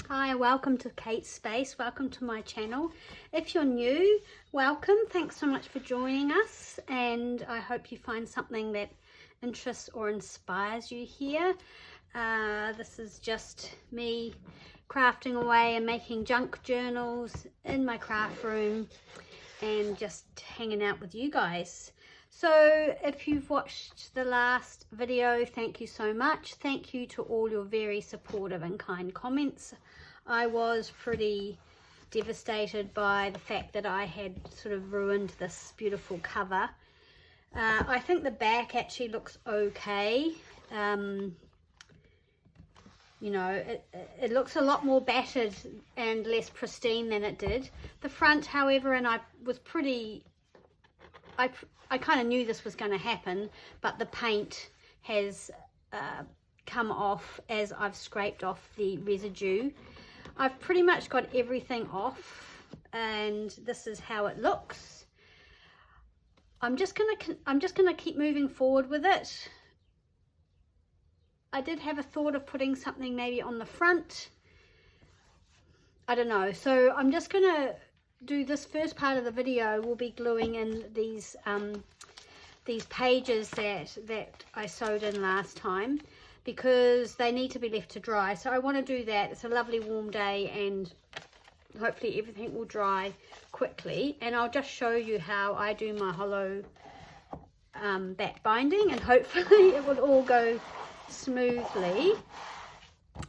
Hi, welcome to Kate's Space. Welcome to my channel. If you're new, welcome. Thanks so much for joining us, and I hope you find something that interests or inspires you here. This is just me crafting away and making junk journals in my craft room and just hanging out with you guys. So if you've watched the last video, thank you so much. Thank you to all your very supportive and kind comments. I was pretty devastated by the fact that I had sort of ruined this beautiful cover. I think the back actually looks okay. You know, it looks a lot more battered and less pristine than it did. The front, however, and I was pretty... I kind of knew this was going to happen, but the paint has come off as I've scraped off the residue. I've pretty much got everything off, and this is how it looks. I'm just gonna keep moving forward with it. I did have a thought of putting something maybe on the front. I don't know. So I'm just gonna do this first part of the video. We'll be gluing in these pages that I sewed in last time, because they need to be left to dry. So I want to do that. It's a lovely warm day and hopefully everything will dry quickly, and I'll just show you how I do my hollow back binding, and hopefully it will all go smoothly.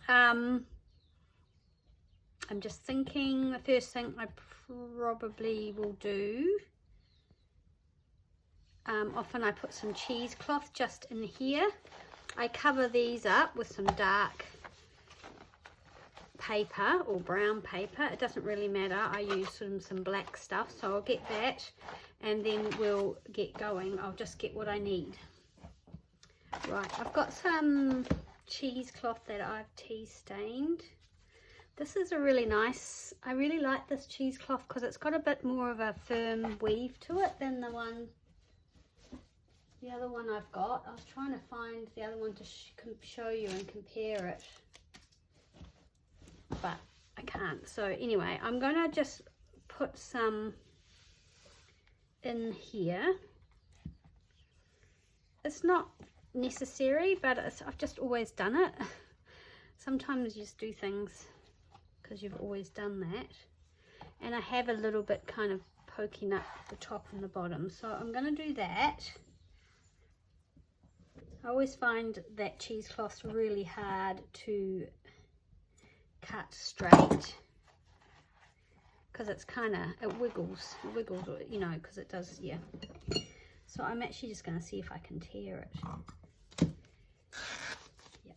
I'm just thinking the first thing I probably will do, often I put some cheesecloth just in here. I cover these up with some dark paper or brown paper. It doesn't really matter. I use some black stuff, so I'll get that and then we'll get going. I'll just get what I need. Right, I've got some cheesecloth that I've tea stained. This is a really nice, I really like this cheesecloth because it's got a bit more of a firm weave to it than the other one I've got. I was trying to find the other one to show you and compare it, but I can't. So anyway, I'm gonna just put some in here. It's not necessary, but I've just always done it. Sometimes you just do things because you've always done that, and I have a little bit kind of poking up the top and the bottom, so I'm going to do that. I always find that cheesecloth's really hard to cut straight because it's kind of, it wiggles, you know, because it does, yeah. So I'm actually just going to see if I can tear it. Yep.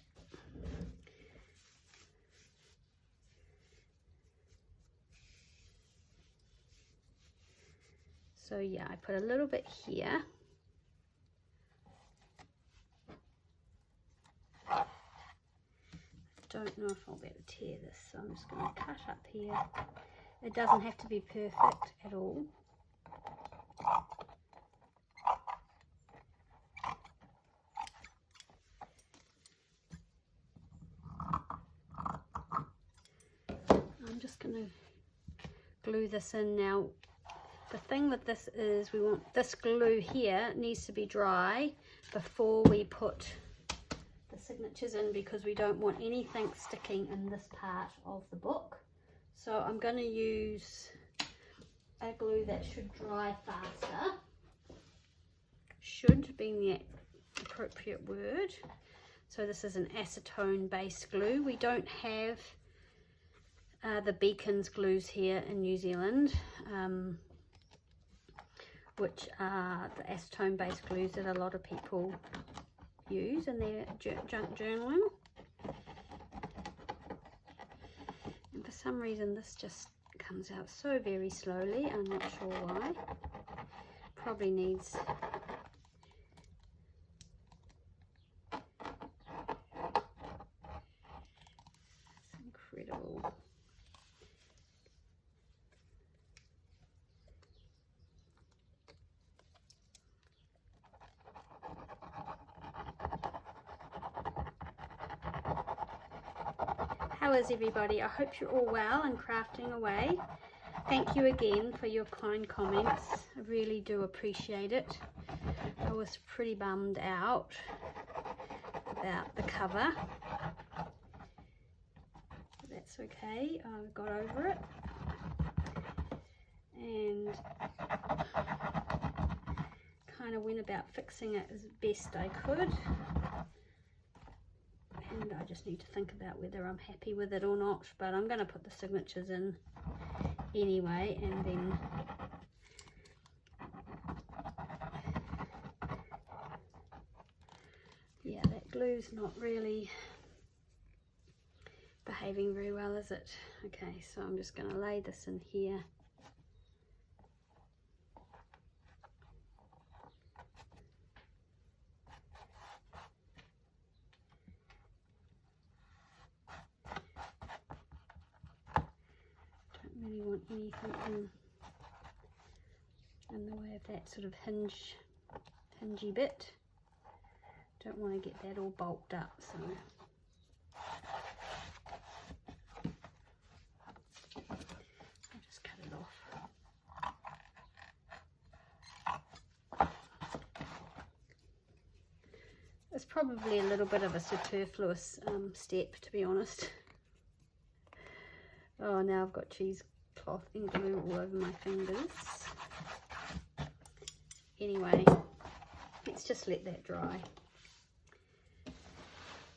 So yeah, I put a little bit here. Don't know if I'll be able to tear this, so I'm just going to cut up here. It doesn't have to be perfect at all. I'm just going to glue this in now. The thing with this is we want this glue here needs to be dry before we put the signatures in, because we don't want anything sticking in this part of the book. So I'm going to use a glue that should dry faster. Should being the appropriate word. So this is an acetone based glue. We don't have the Beacons glues here in New Zealand, which are the acetone based glues that a lot of people use in their junk journaling. And for some reason this just comes out so very slowly. I'm not sure why. Probably needs it's incredible. how is everybody? I hope you're all well and crafting away. Thank you again for your kind comments. I really do appreciate it. I was pretty bummed out about the cover. But that's okay, I got over it. And kind of went about fixing it as best I could. And I just need to think about whether I'm happy with it or not, but I'm going to put the signatures in anyway, and then yeah, that glue's not really behaving very well, is it? Okay, so I'm just going to lay this in here. Really want anything in the way of that sort of hingy bit. Don't want to get that all bulked up, so I'll just cut it off. It's probably a little bit of a superfluous step, to be honest. Oh, now I've got cheesecloth and glue all over my fingers. Anyway, let's just let that dry.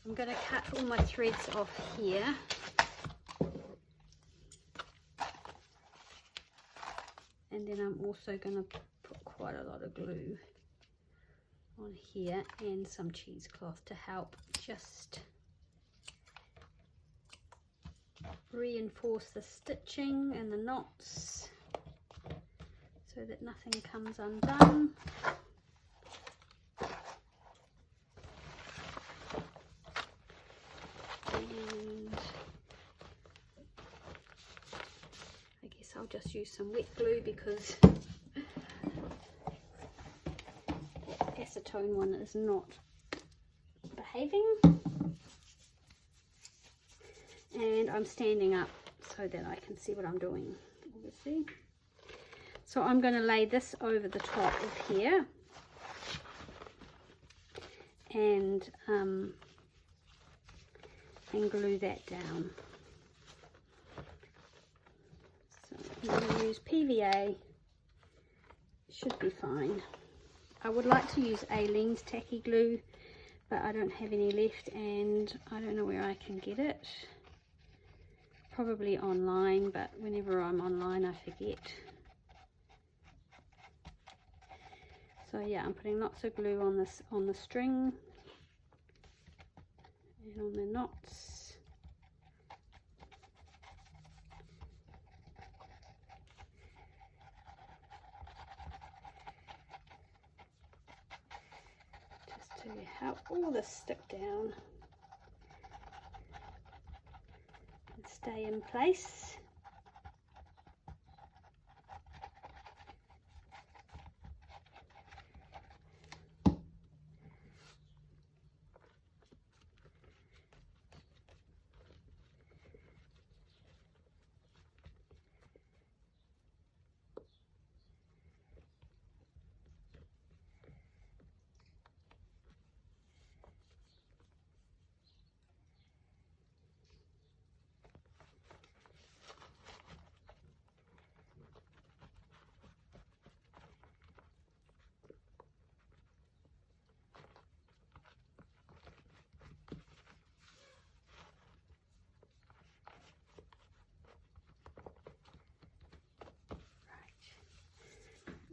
I'm going to cut all my threads off here. And then I'm also going to put quite a lot of glue on here and some cheesecloth to help just reinforce the stitching and the knots so that nothing comes undone. And I guess I'll just use some wet glue because that acetone one is not behaving. And I'm standing up so that I can see what I'm doing, obviously. So I'm going to lay this over the top of here and glue that down. So I'm going to use PVA. It should be fine. I would like to use Aleene's tacky glue, but I don't have any left and I don't know where I can get it. Probably online, but whenever I'm online I forget. So yeah, I'm putting lots of glue on this, on the string and on the knots. Just to help all this stick down and stay in place.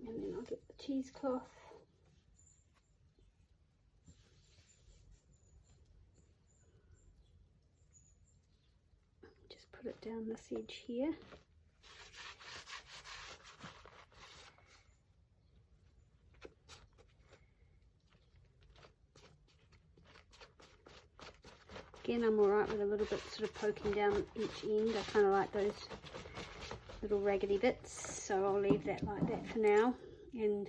And then I'll get the cheesecloth. Just put it down this edge here. Again, I'm alright with a little bit sort of poking down each end. I kind of like those little raggedy bits, so I'll leave that like that for now and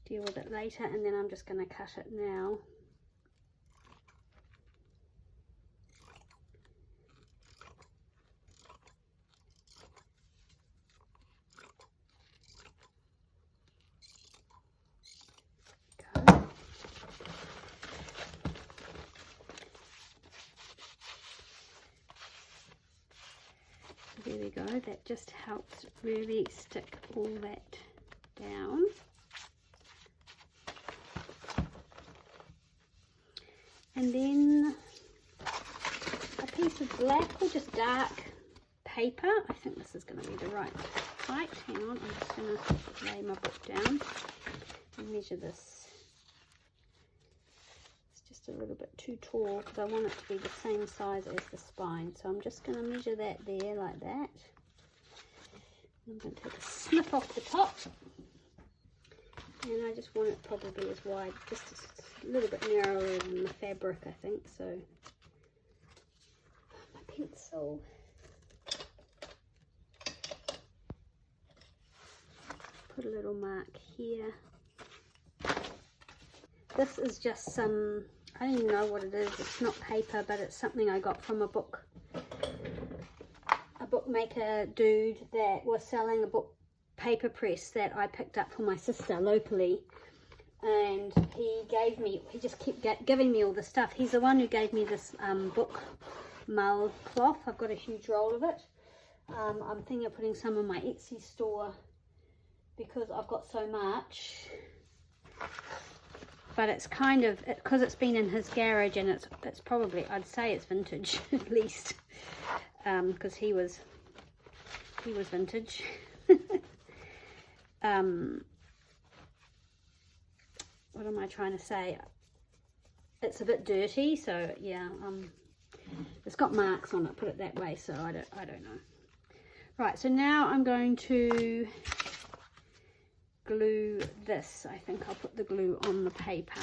deal with it later. And then I'm just going to cut it now There we go, that just helps really stick all that down. And then a piece of black or just dark paper. I think this is going to be the right height. Hang on, I'm just going to lay my book down and measure this. It's just a little bit too tall because I want it to be the same size as the spine. So I'm just going to measure that there like that. I'm going to take a snip off the top. And I just want it probably as wide, just a little bit narrower than the fabric, I think. So my pencil. Put a little mark here. This is just some, I don't even know what it is. It's not paper, but it's something I got from a bookmaker dude that was selling a book paper press that I picked up for my sister locally, and he just kept giving me all the stuff. He's the one who gave me this book mull cloth. I've got a huge roll of it. I'm thinking of putting some in my Etsy store because I've got so much, but it's kind of, because it's been in his garage, and it's probably, I'd say it's vintage at least, because he was vintage. What am I trying to say? It's a bit dirty, so yeah, it's got marks on it, put it that way, so I don't know. Right, so now I'm going to glue this. I think I'll put the glue on the paper.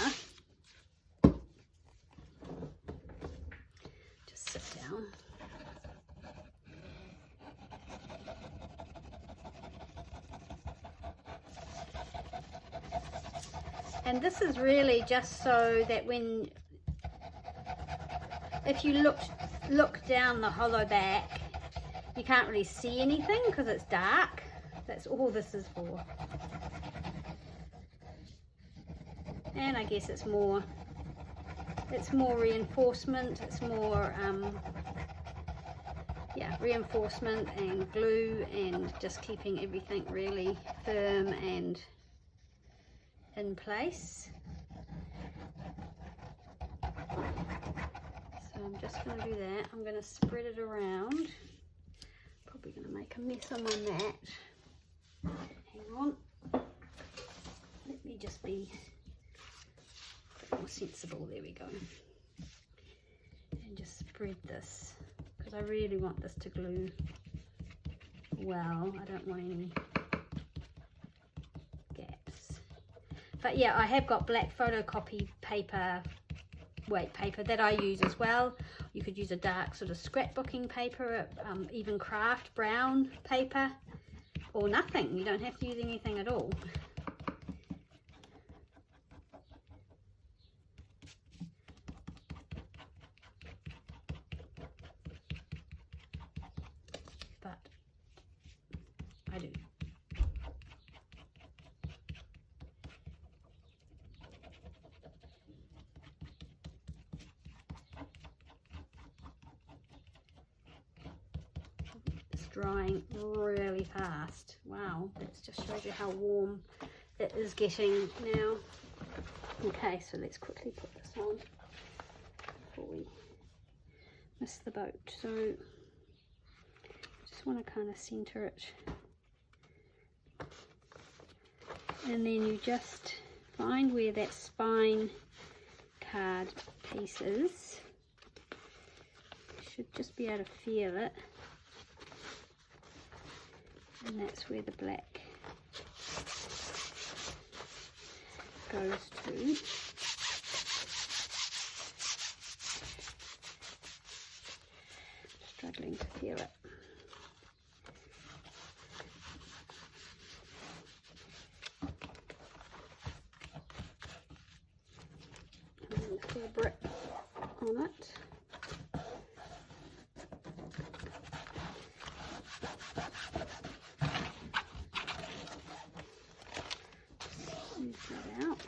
Just sit down. And this is really just so that if you look down the hollow back, you can't really see anything because it's dark. That's all this is for. And I guess it's more reinforcement. It's more yeah, reinforcement and glue, and just keeping everything really firm and in place. So I'm just going to do that. I'm going to spread it around. Probably going to make a mess on my mat. Hang on. Let me just be a bit more sensible. There we go. And just spread this, because I really want this to glue well. I don't want any gaps. But yeah, I have got black photocopy paper, weight paper that I use as well. You could use a dark sort of scrapbooking paper, even craft brown paper, or nothing. You don't have to use anything at all. But I do. Drying really fast. Wow, that just shows you how warm it is getting now. Okay, so let's quickly put this on before we miss the boat. So just want to kind of center it, and then you just find where that spine card piece is. You should just be able to feel it. And that's where the black goes to. Struggling to feel it. And the fabric on it. Out.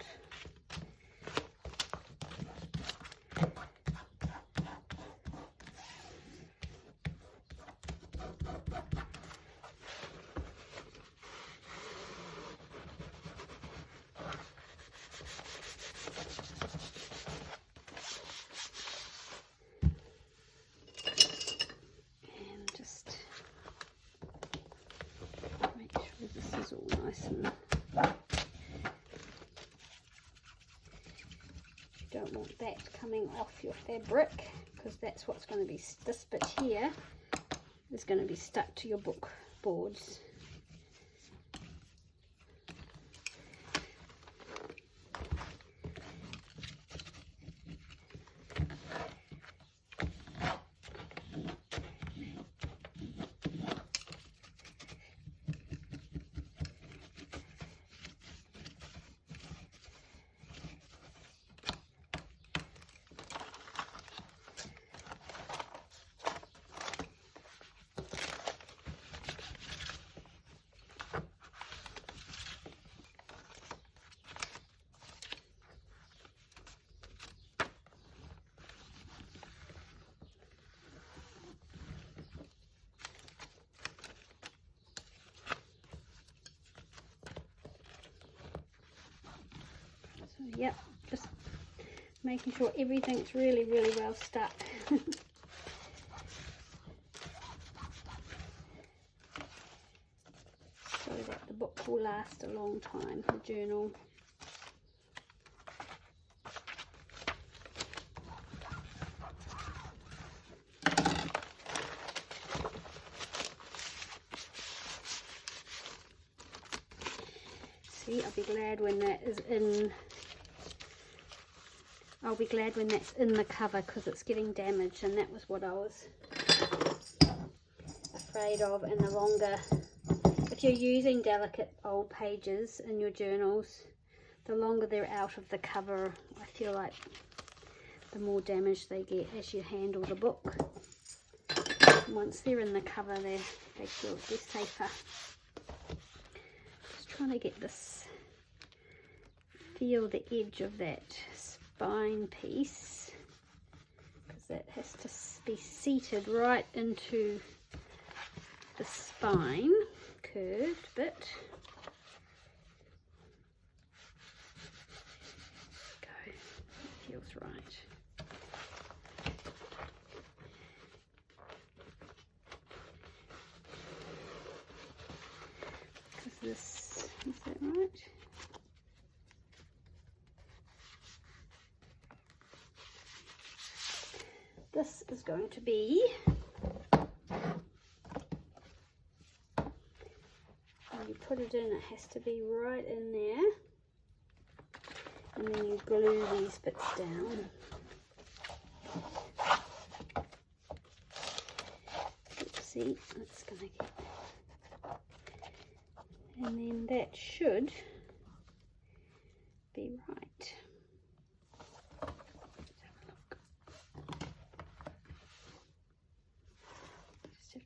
want that coming off your fabric, because that's what's going to be, this bit here is going to be stuck to your book boards. Yep, just making sure everything's really well stuck. So that the book will last a long time, the journal. See, I'll be glad when that is in. I'll be glad when that's in the cover, because it's getting damaged, and that was what I was afraid of. And the longer, if you're using delicate old pages in your journals, the longer they're out of the cover, I feel like the more damage they get as you handle the book. Once they're in the cover, they're safer. Just trying to get this, feel the edge of that spine piece, because that has to be seated right into the spine, curved bit. Go, that feels right. Because this, is that right? This is going to be, when you put it in, it has to be right in there, and then you glue these bits down. See, it's going to get, and then that should be right.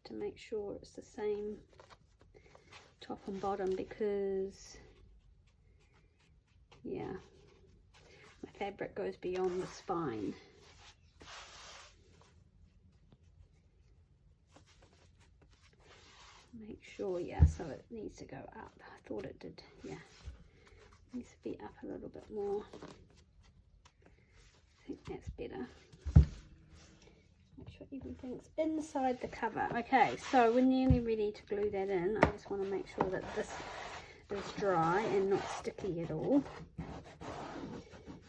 To make sure it's the same top and bottom, because yeah, my fabric goes beyond the spine. Make sure, yeah, so it needs to go up. I thought it did, yeah, it needs to be up a little bit more. I think that's better. Make sure everything's inside the cover. Okay, so we're nearly ready to glue that in. I just want to make sure that this is dry and not sticky at all.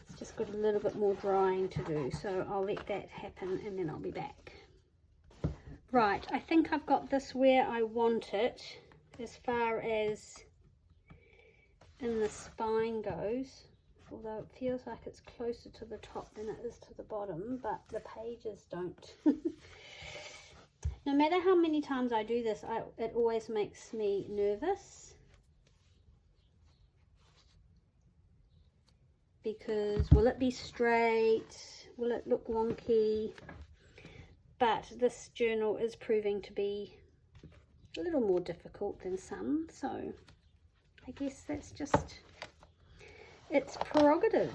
It's just got a little bit more drying to do, so I'll let that happen and then I'll be back. Right, I think I've got this where I want it as far as in the spine goes. Although it feels like it's closer to the top than it is to the bottom, but the pages don't. No matter how many times I do this, it always makes me nervous, because will it be straight? Will it look wonky? But this journal is proving to be a little more difficult than some, so I guess that's just its prerogative.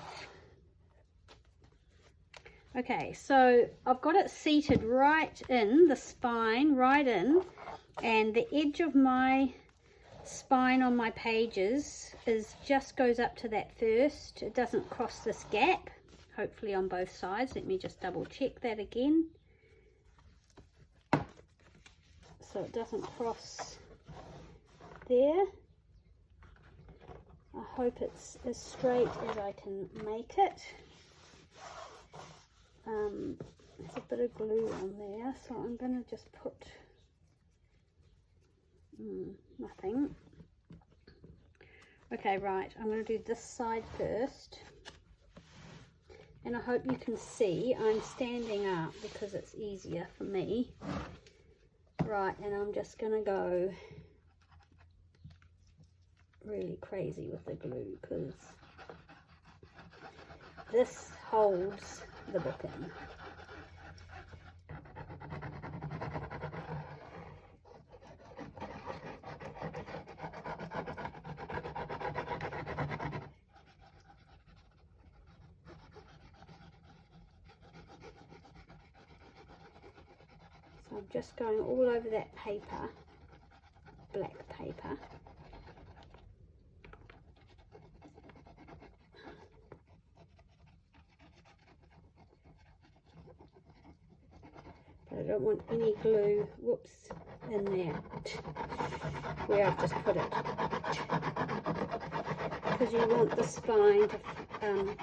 Okay, so I've got it seated right in the spine, right in, and the edge of my spine on my pages just goes up to that first. It doesn't cross this gap, hopefully on both sides. Let me just double check that again. So it doesn't cross there. I hope it's as straight as I can make it. there's a bit of glue on there, so I'm going to just put nothing. Okay, right, I'm going to do this side first, and I hope you can see I'm standing up because it's easier for me. Right, and I'm just going to go really crazy with the glue because this holds the book in. So I'm just going all over that paper, black paper. But I don't want any glue, whoops, in there where I've just put it. Because you want the spine to,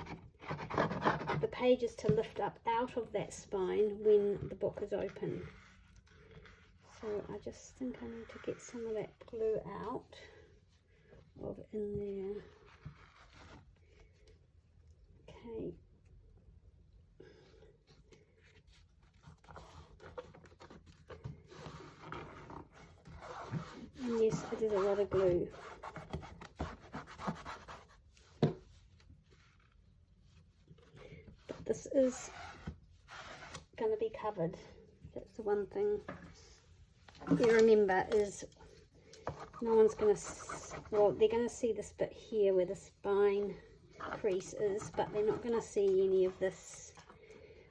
the pages to lift up out of that spine when the book is open. So I just think I need to get some of that glue out of in there. Okay. And yes, it is a lot of glue. But this is going to be covered. That's the one thing you remember is no one's going to, well, they're going to see this bit here where the spine crease is, but they're not going to see any of this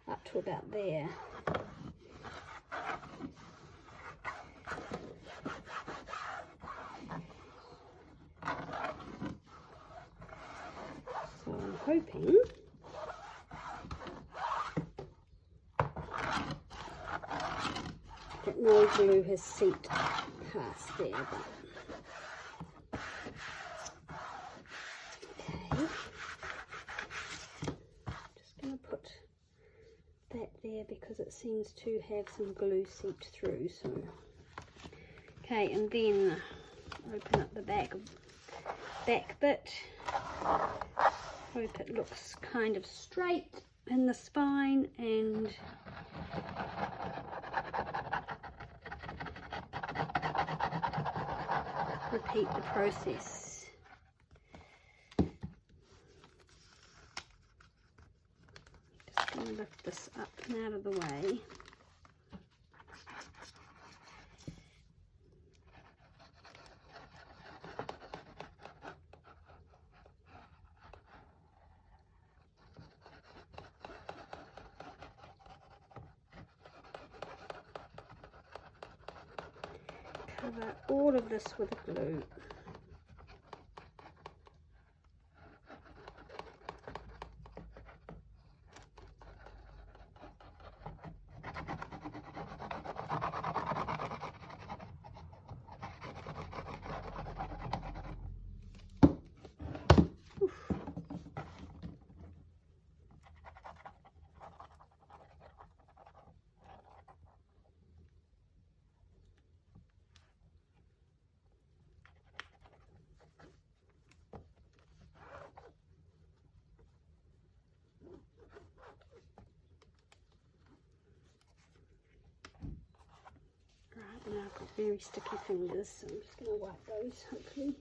up to about there. So I'm hoping that no glue has seeped past there, but okay. Just going to put that there because it seems to have some glue seeped through. So okay, and then open up the back bit. Hope it looks kind of straight in the spine, and repeat the process. Just going to lift this up and out of the way. Cover all of this with glue. Now I've got very sticky fingers, so I'm just going to wipe those, hopefully.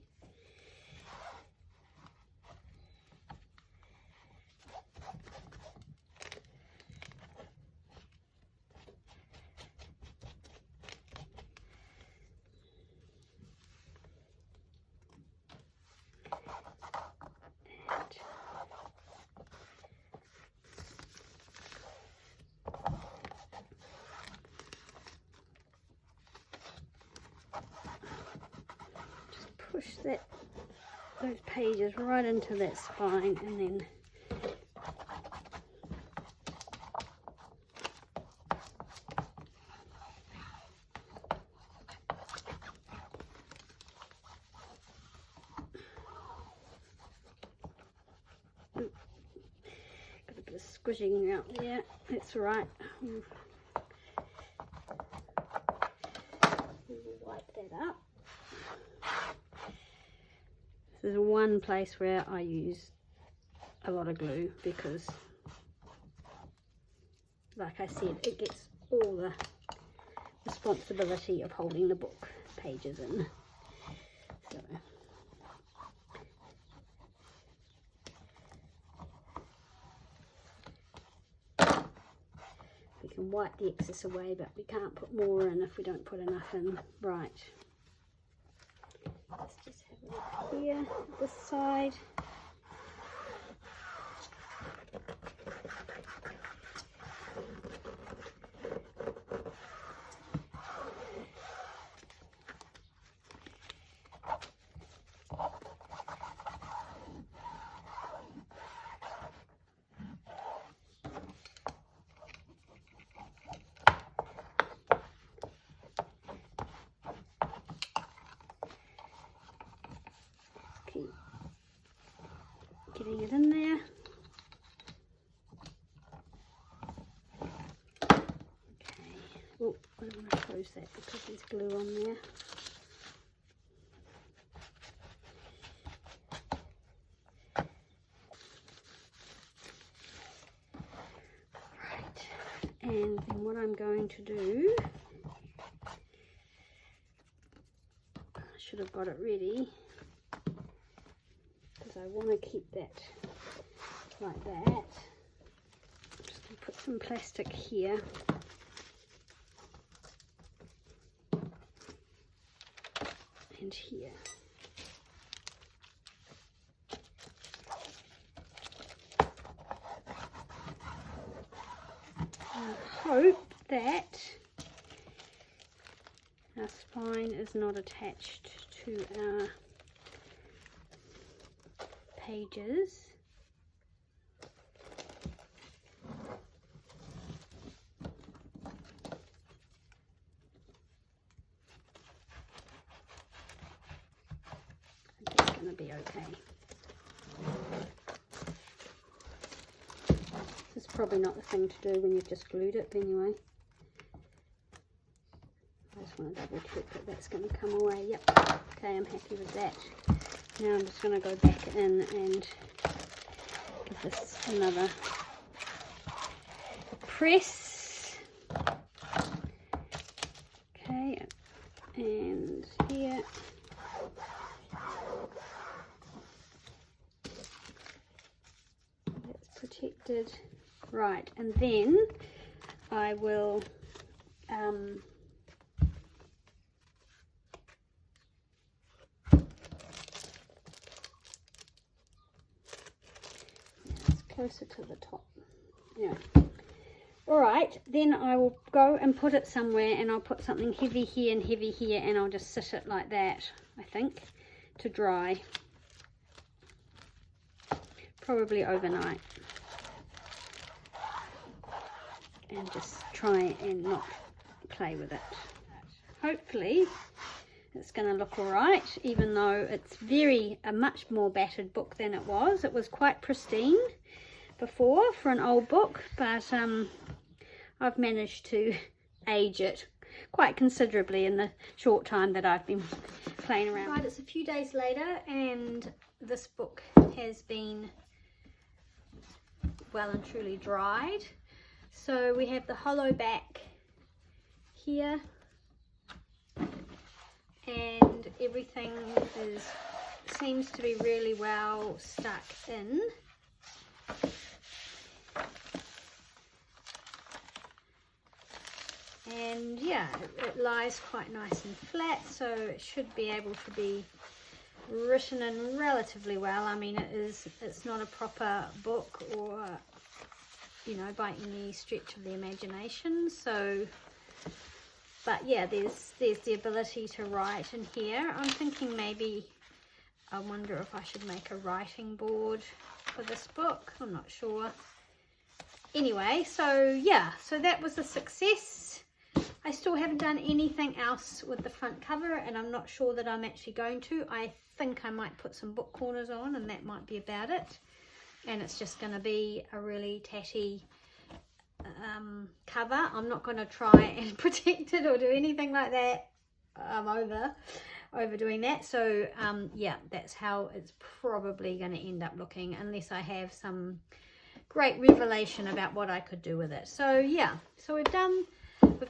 Push those pages right into that spine, and then got a bit of squishing out there. That's all right. We'll wipe that up. This is one place where I use a lot of glue because, like I said, it gets all the responsibility of holding the book pages in. So we can wipe the excess away, but we can't put more in if we don't put enough in. Right. Let's just have a look here, this side. Getting it in there. Okay. Oh, I don't want to close that because there's glue on there. Right. And then what I'm going to do, I should have got it ready. I want to keep that like that. I'm just going to put some plastic here. And here. I hope that our spine is not attached to our pages. It's going to be okay. This is probably not the thing to do when you've just glued it, but anyway. I just want to double check that that's going to come away. Yep. Okay, I'm happy with that. Now I'm just going to go back in and give this another press. Okay, and here. That's protected. Right, and then I will closer to the top. Yeah. All right, then I will go and put it somewhere, and I'll put something heavy here and heavy here, and I'll just sit it like that, I think, to dry. Probably overnight. And just try and not play with it. Hopefully it's going to look all right, even though it's a much more battered book than it was. It was quite pristine before for an old book, but I've managed to age it quite considerably in the short time that I've been playing around. Right, it's a few days later and this book has been well and truly dried. So we have the hollow back here and everything seems to be really well stuck in. And yeah, it lies quite nice and flat, so it should be able to be written in relatively well. I mean, it's not a proper book or, you know, by any stretch of the imagination. So, but yeah, there's the ability to write in here. I'm thinking maybe, I wonder if I should make a writing board for this book. I'm not sure. Anyway, so yeah, so that was a success. I still haven't done anything else with the front cover, and I'm not sure that I'm actually going to. I think I might put some book corners on, and that might be about it. and it's just going to be a really tatty cover. I'm not going to try and protect it or do anything like that. I'm overdoing that. So yeah, that's how it's probably going to end up looking, unless I have some great revelation about what I could do with it. So yeah, so we've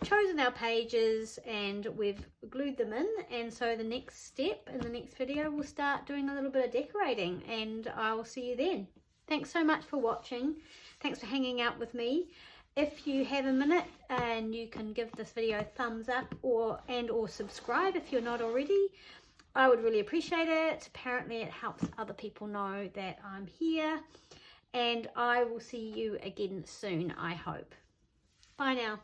chosen our pages and we've glued them in, and so the next step in the next video, we'll start doing a little bit of decorating, and I will see you then. Thanks so much for watching. Thanks for hanging out with me. If you have a minute, and you can give this video a thumbs up or subscribe if you're not already, I would really appreciate it. Apparently it helps other people know that I'm here, and I will see you again soon, I hope. Bye now.